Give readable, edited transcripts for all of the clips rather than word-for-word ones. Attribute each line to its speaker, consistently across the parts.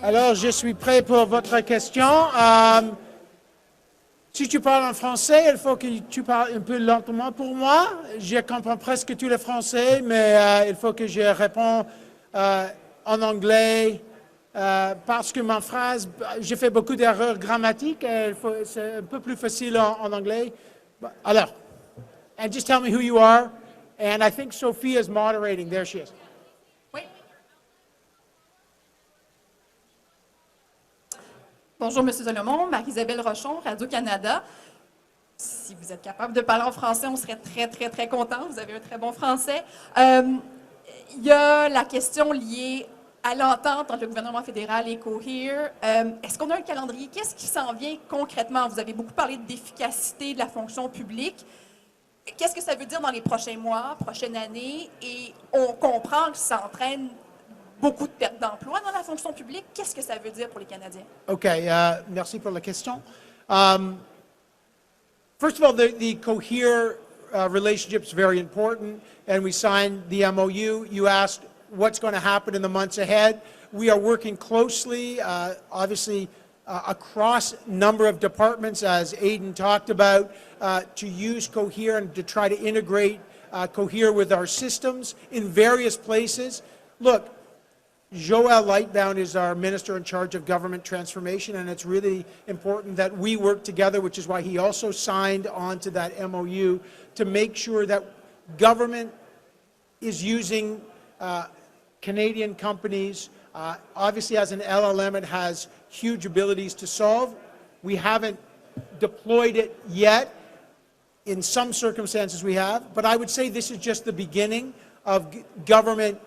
Speaker 1: Alors, je suis prêt pour votre question. Si tu parles en français, il faut que tu parles un peu lentement pour moi. Je comprends presque tout le français, mais il faut que je réponds en anglais parce que ma phrase, j'ai fait beaucoup d'erreurs grammatiques. C'est un peu plus facile en anglais. Alors, and just tell me who you are. And I think Sophia is moderating. There she is.
Speaker 2: Bonjour, M. Solomon, Marie-Isabelle Rochon, Radio-Canada. Si vous êtes capable de parler en français, on serait très, très, très content. Vous avez un très bon français. Il y a la question liée à l'entente entre le gouvernement fédéral et Cohere. Est-ce qu'on a un calendrier? Qu'est-ce qui s'en vient concrètement? Vous avez beaucoup parlé d'efficacité de la fonction publique. Qu'est-ce que ça veut dire dans les prochains mois, prochaine année? Et on comprend que ça entraîne beaucoup de pertes d'emplois dans la fonction publique. Qu'est-ce que ça veut dire pour les Canadiens?
Speaker 1: OK. Merci pour la question. First of all, the Cohere relationship is very important, and we signed the MOU. You asked what's going to happen in the months ahead. We are working closely, obviously, across a number of departments, as Aidan talked about, to use Cohere and to try to integrate Cohere with our systems in various places. Look, Joël Lightbound is our minister in charge of government transformation, and it's really important that we work together, which is why he also signed on to that MOU to make sure that government is using Canadian companies. Obviously, as an LLM, it has huge abilities to solve. We haven't deployed it yet. In some circumstances we have, but I would say this is just the beginning of government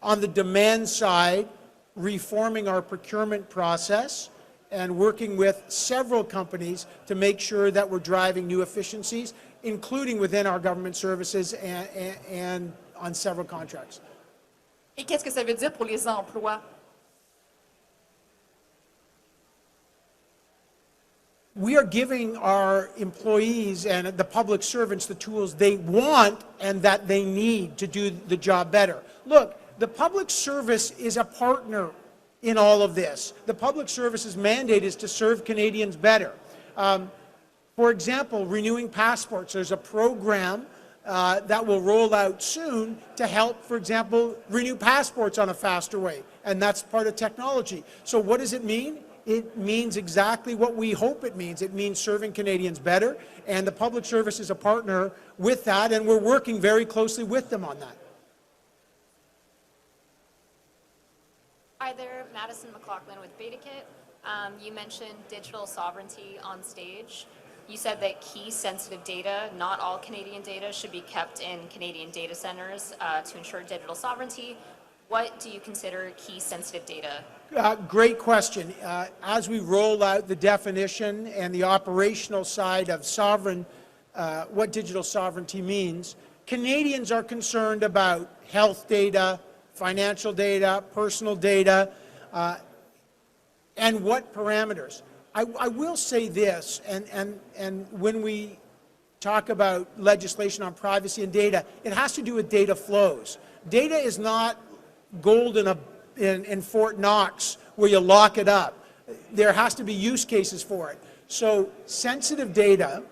Speaker 1: on the demand side, reforming our procurement process and working with several companies to make sure that we're driving new efficiencies, including within our government services and on several contracts.
Speaker 2: Et qu'est-ce que ça veut dire pour les emplois?
Speaker 1: We are giving our employees and the public servants the tools they want and that they need to do the job better. Look, the public service is a partner in all of this. The public service's mandate is to serve Canadians better. For example, renewing passports. There's a program that will roll out soon to help, for example, renew passports on a faster way. And that's part of technology. So what does it mean? It means exactly what we hope it means. It means serving Canadians better. And the public service is a partner with that, and we're working very closely with them on that.
Speaker 3: Hi there, Madison McLaughlin with BetaKit. You mentioned digital sovereignty on stage. You said that key sensitive data, not all Canadian data, should be kept in Canadian data centers to ensure digital sovereignty. What do you consider key sensitive data?
Speaker 1: Great question. As we roll out the definition and the operational side of sovereign, what digital sovereignty means, Canadians are concerned about health data, financial data, personal data, and what parameters. I will say this, and when we talk about legislation on privacy and data, it has to do with data flows. Data is not gold in Fort Knox where you lock it up. There has to be use cases for it. So sensitive data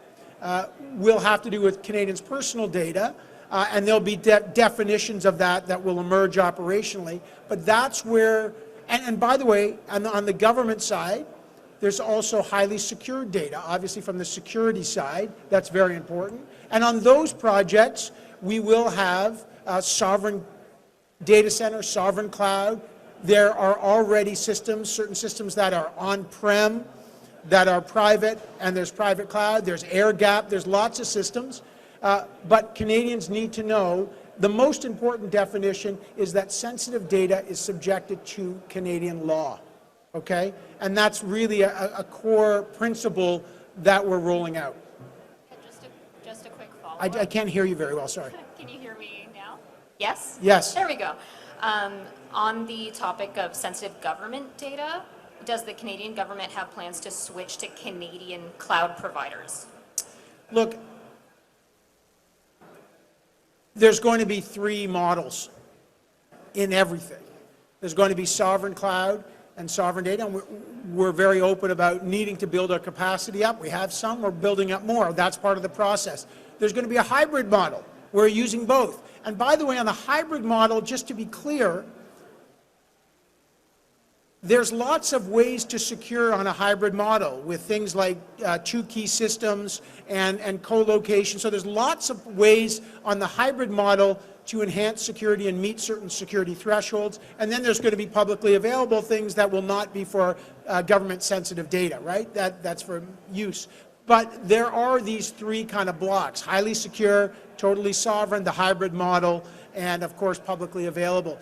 Speaker 1: will have to do with Canadians' personal data, and there'll be definitions of that will emerge operationally. But that's where, and by the way, on the government side, there's also highly secured data, obviously from the security side. That's very important. And on those projects, we will have sovereign data center, sovereign cloud. There are already systems, certain systems that are on-prem, that are private, and there's private cloud, there's air gap, there's lots of systems. But Canadians need to know the most important definition is that sensitive data is subjected to Canadian law, okay? And that's really a core principle that we're rolling out.
Speaker 3: Just a quick follow-up.
Speaker 1: I can't hear you very well, sorry.
Speaker 3: Can you hear me now? Yes?
Speaker 1: Yes.
Speaker 3: There we go. On the topic of sensitive government data, does the Canadian government have plans to switch to Canadian cloud providers?
Speaker 1: Look, there's going to be three models in everything. There's going to be sovereign cloud and sovereign data, and we're very open about needing to build our capacity up. We have some, we're building up more. That's part of the process. There's going to be a hybrid model. We're using both. And by the way, on the hybrid model, just to be clear, there's lots of ways to secure on a hybrid model with things like two-key systems and co-location. So there's lots of ways on the hybrid model to enhance security and meet certain security thresholds. And then there's going to be publicly available things that will not be for government-sensitive data, right? That's for use. But there are these three kind of blocks: highly secure, totally sovereign, the hybrid model, and of course publicly available.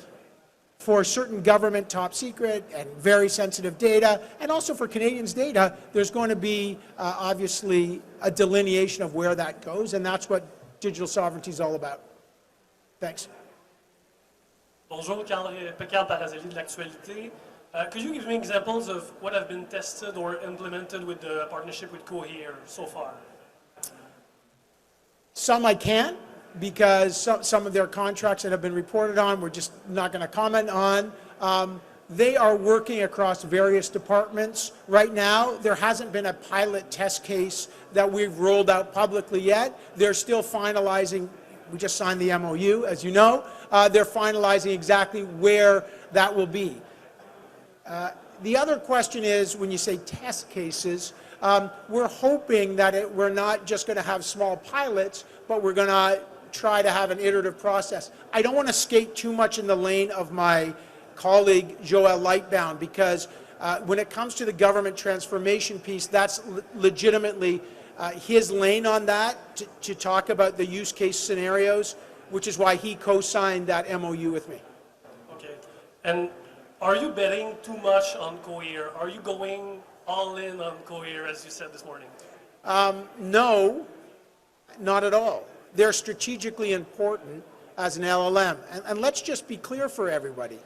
Speaker 1: For certain government top secret and very sensitive data, and also for Canadians' data, there's going to be obviously a delineation of where that goes, and that's what digital sovereignty is all about. Thanks.
Speaker 4: Bonjour, Carl Parazeli de l'Actualité. Could you give me examples of what have been tested or implemented with the partnership with Cohere so far?
Speaker 1: Some I can't, because some of their contracts that have been reported on, we're just not going to comment on. They are working across various departments. Right now, there hasn't been a pilot test case that we've rolled out publicly yet. They're still finalizing. We just signed the MOU, as you know. They're finalizing exactly where that will be. The other question is, when you say test cases, we're hoping that we're not just going to have small pilots, but we're going to try to have an iterative process. I don't want to skate too much in the lane of my colleague Joël Lightbound, because when it comes to the government transformation piece, that's legitimately his lane on that, to talk about the use case scenarios, which is why he co-signed that MOU with me.
Speaker 4: Okay. And are you betting too much on Cohere? Are you going all in on Cohere, as you said this morning?
Speaker 1: No, not at all. They're strategically important as an LLM. And let's just be clear for everybody.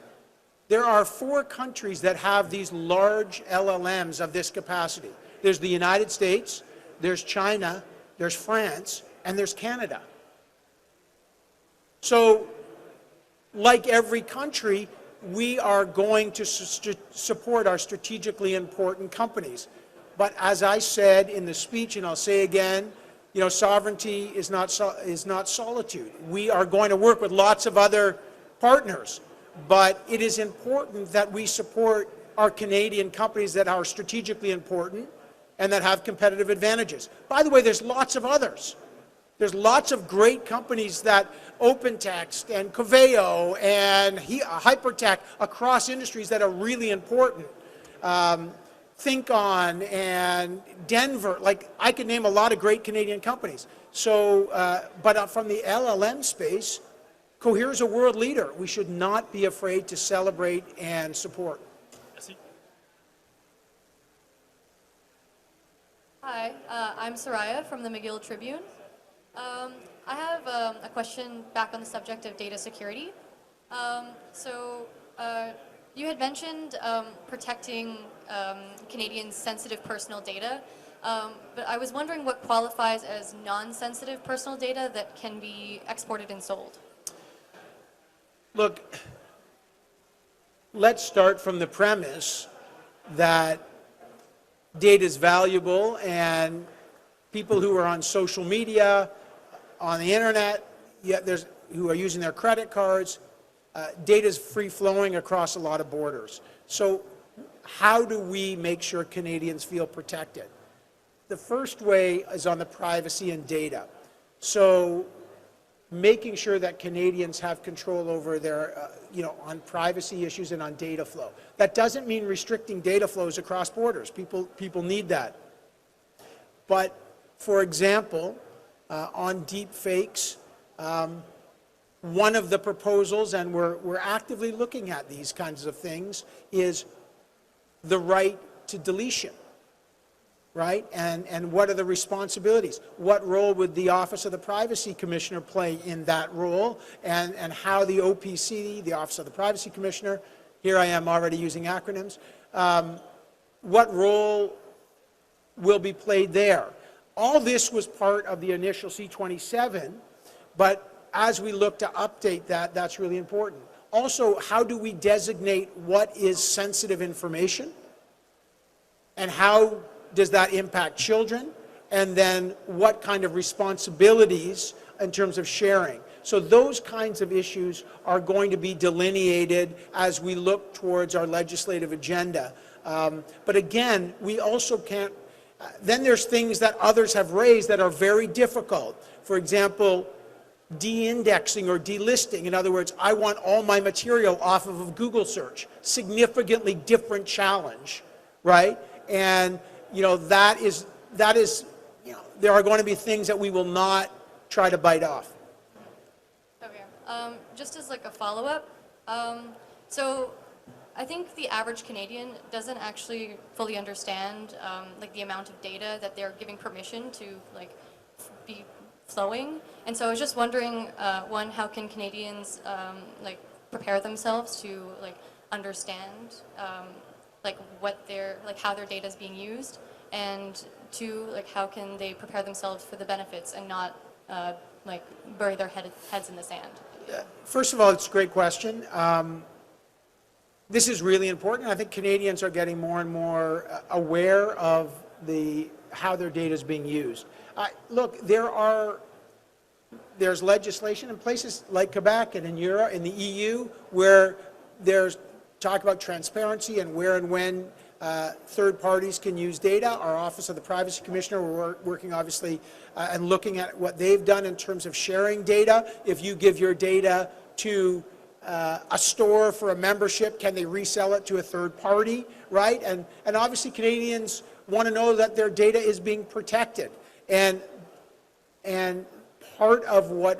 Speaker 1: There are 4 countries that have these large LLMs of this capacity. There's the United States, there's China, there's France, and there's Canada. So, like every country, we are going to support our strategically important companies. But as I said in the speech, and I'll say again, you know, sovereignty is not solitude. We are going to work with lots of other partners, but it is important that we support our Canadian companies that are strategically important and that have competitive advantages. By the way, there's lots of others. There's lots of great companies that OpenText and Coveo and Hypertech across industries that are really important. ThinkOn and Denver, like I could name a lot of great Canadian companies. So, but from the LLM space, Cohere is a world leader. We should not be afraid to celebrate and support.
Speaker 4: Merci.
Speaker 5: Hi, I'm Soraya from the McGill Tribune. I have a question back on the subject of data security. You had mentioned protecting Canadians' sensitive personal data, but I was wondering what qualifies as non-sensitive personal data that can be exported and sold.
Speaker 1: Look, let's start from the premise that data is valuable, and people who are on social media, on the internet, who are using their credit cards, data is free-flowing across a lot of borders. So how do we make sure Canadians feel protected? The first way is on the privacy and data. So making sure that Canadians have control over their, on privacy issues and on data flow. That doesn't mean restricting data flows across borders. People need that. But, for example, on deep fakes, one of the proposals, and we're actively looking at these kinds of things, is the right to deletion, right? And what are the responsibilities? What role would the Office of the Privacy Commissioner play in that role? And how the OPC, the Office of the Privacy Commissioner, here I am already using acronyms, what role will be played there? All this was part of the initial C27, but as we look to update that, that's really important. Also, how do we designate what is sensitive information? And how does that impact children? And then what kind of responsibilities in terms of sharing? So those kinds of issues are going to be delineated as we look towards our legislative agenda. But again, we also can't, then there's things that others have raised that are very difficult. For example, de-indexing or delisting. In other words, I want all my material off of a Google search. Significantly different challenge, right? And, you know, that is, you know, there are going to be things that we will not try to bite off.
Speaker 5: Okay. Just as like a follow-up, so I think the average Canadian doesn't actually fully understand like the amount of data that they're giving permission to like be flowing. And so I was just wondering, one, how can Canadians like prepare themselves to like understand like what their, like how their data is being used, and two, like how can they prepare themselves for the benefits and not like bury their heads in the sand?
Speaker 1: First of all, it's a great question. This is really important. I think Canadians are getting more and more aware of how their data is being used. Look, there's legislation in places like Quebec and in Europe, in the EU, where there's talk about transparency and where and when third parties can use data. Our Office of the Privacy Commissioner, we're working obviously and looking at what they've done in terms of sharing data. If you give your data to a store for a membership, can they resell it to a third party, right? And obviously Canadians want to know that their data is being protected. And part of what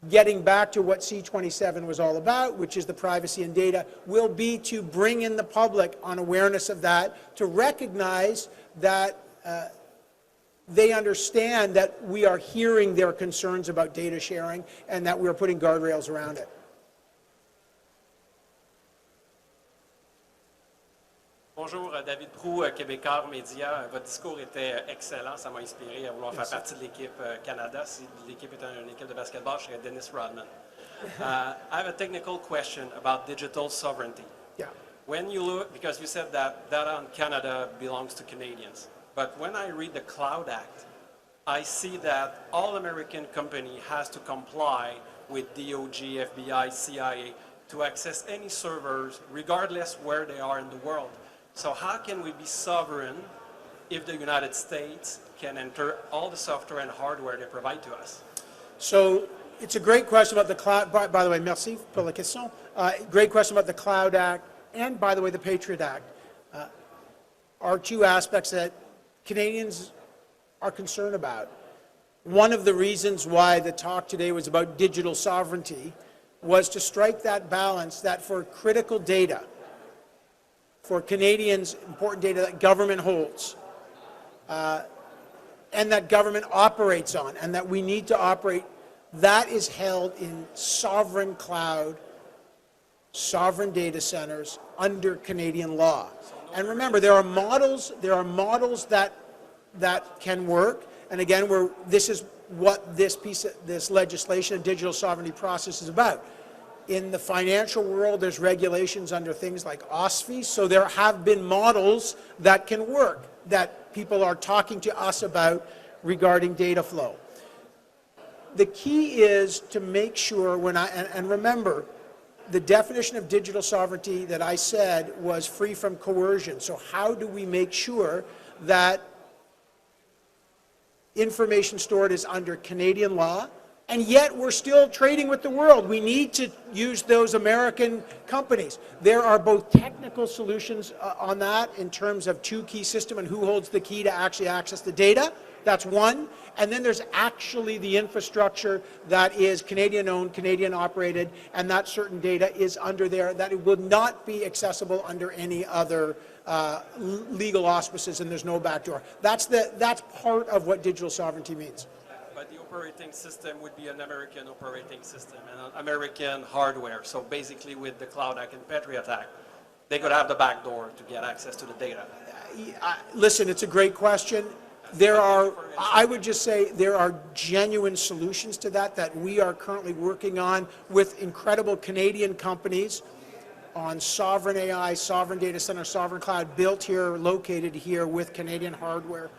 Speaker 1: getting back to what C27 was all about, which is the privacy and data, will be to bring in the public on awareness of that, to recognize that they understand that we are hearing their concerns about data sharing and that we're putting guardrails around it.
Speaker 6: Bonjour, David Proux, Québécois Média. Votre discours était excellent, ça m'a inspiré à vouloir faire partie de l'équipe Canada. Si l'équipe était une équipe de basketball, je serais Dennis Rodman. I have a technical question about digital sovereignty.
Speaker 1: Yeah.
Speaker 6: When you look, because you said that data on Canada belongs to Canadians, but when I read the Cloud Act, I see that all American company has to comply with DOJ, FBI, CIA to access any servers, regardless where they are in the world. So how can we be sovereign if the United States can enter all the software and hardware they provide to us?
Speaker 1: So it's a great question about the Cloud, by the way, merci pour la question. Great question about the Cloud Act and, by the way, the Patriot Act are two aspects that Canadians are concerned about. One of the reasons why the talk today was about digital sovereignty was to strike that balance that for critical data, for Canadians, important data that government holds, and that government operates on, and that we need to operate, that is held in sovereign cloud, sovereign data centers under Canadian law. And remember, there are models that can work. And again, this is what this legislation and digital sovereignty process is about. In the financial world, there's regulations under things like OSFI, so there have been models that can work, that people are talking to us about regarding data flow. The key is to make sure, and remember, the definition of digital sovereignty that I said was free from coercion. So how do we make sure that information stored is under Canadian law, and yet we're still trading with the world? We need to use those American companies. There are both technical solutions on that in terms of two-key system and who holds the key to actually access the data. That's one. And then there's actually the infrastructure that is Canadian-owned, Canadian-operated, and that certain data is under there, that it will not be accessible under any other legal auspices, and there's no backdoor. That's part of what digital sovereignty means.
Speaker 6: But the operating system would be an American operating system and an American hardware. So basically with the Cloud Act and Patriot Act, they could have the back door to get access to the data.
Speaker 1: Listen, it's a great question. There are, I would just say, there are genuine solutions to that we are currently working on with incredible Canadian companies on sovereign AI, sovereign data center, sovereign cloud, built here, located here with Canadian hardware.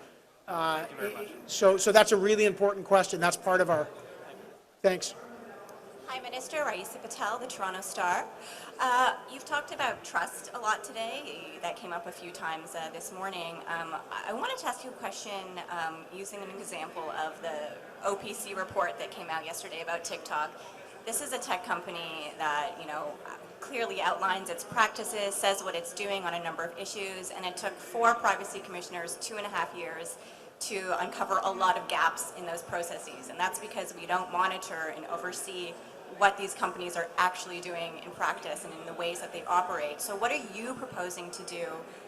Speaker 1: So that's a really important question. That's part of our, thanks.
Speaker 7: Hi, Minister. Raisa Patel, the Toronto Star. You've talked about trust a lot today. That came up a few times this morning. I wanted to ask you a question using an example of the OPC report that came out yesterday about TikTok. This is a tech company that, clearly outlines its practices, says what it's doing on a number of issues, and it took 4 privacy commissioners 2.5 years to uncover a lot of gaps in those processes. And that's because we don't monitor and oversee what these companies are actually doing in practice and in the ways that they operate. So what are you proposing to do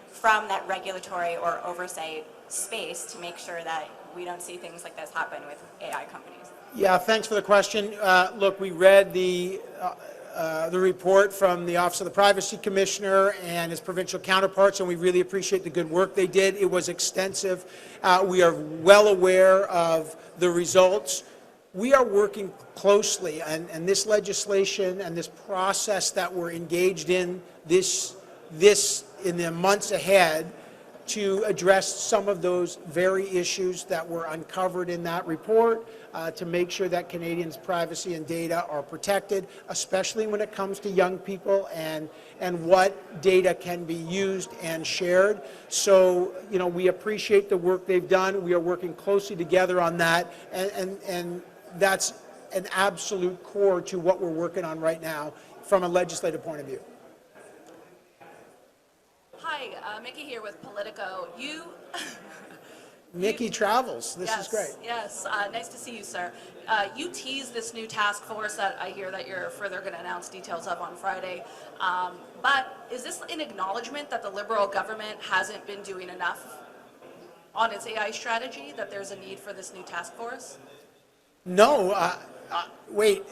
Speaker 7: from that regulatory or oversight space to make sure that we don't see things like this happen with AI companies?
Speaker 1: Yeah, thanks for the question. Look, we read the report from the Office of the Privacy Commissioner and his provincial counterparts, and we really appreciate the good work they did. It was extensive. We are well aware of the results. We are working closely, and this legislation and this process that we're engaged in this in the months ahead to address some of those very issues that were uncovered in that report, to make sure that Canadians' privacy and data are protected, especially when it comes to young people and what data can be used and shared. So, we appreciate the work they've done. We are working closely together on that, and that's an absolute core to what we're working on right now from a legislative point of view.
Speaker 8: Hi, Mickey here with Politico.
Speaker 1: Mickey travels. This
Speaker 8: yes,
Speaker 1: is great.
Speaker 8: Yes, nice to see you, sir. You teased this new task force that I hear that you're further going to announce details of on Friday. But is this an acknowledgement that the Liberal government hasn't been doing enough on its AI strategy, that there's a need for this new task force?
Speaker 1: No, wait,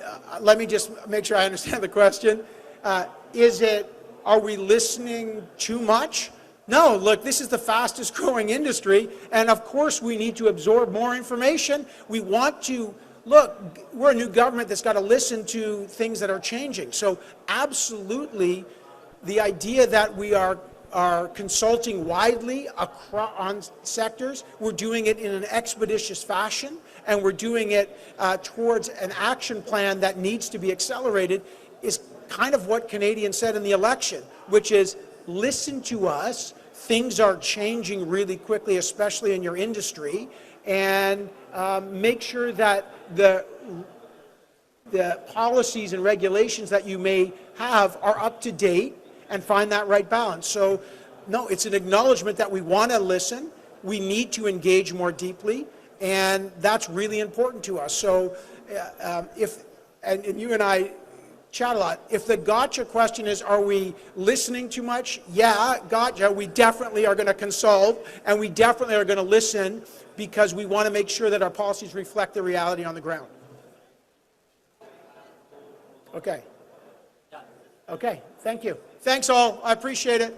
Speaker 1: let me just make sure I understand the question. Are we listening too much? No, look, this is the fastest growing industry, and of course we need to absorb more information. We want to, look, we're a new government that's got to listen to things that are changing. So absolutely, the idea that we are consulting widely on sectors, we're doing it in an expeditious fashion, and we're doing it towards an action plan that needs to be accelerated, is kind of what Canadians said in the election, which is listen to us. Things are changing really quickly, especially in your industry, and make sure that the policies and regulations that you may have are up to date and find that right balance. So, no, it's an acknowledgement that we want to listen. We need to engage more deeply, and that's really important to us. So, and you and I chat a lot. If the gotcha question is, are we listening too much? Yeah, gotcha. We definitely are going to consult, and we definitely are going to listen, because we want to make sure that our policies reflect the reality on the ground. Okay. Okay, thank you. Thanks all. I appreciate it.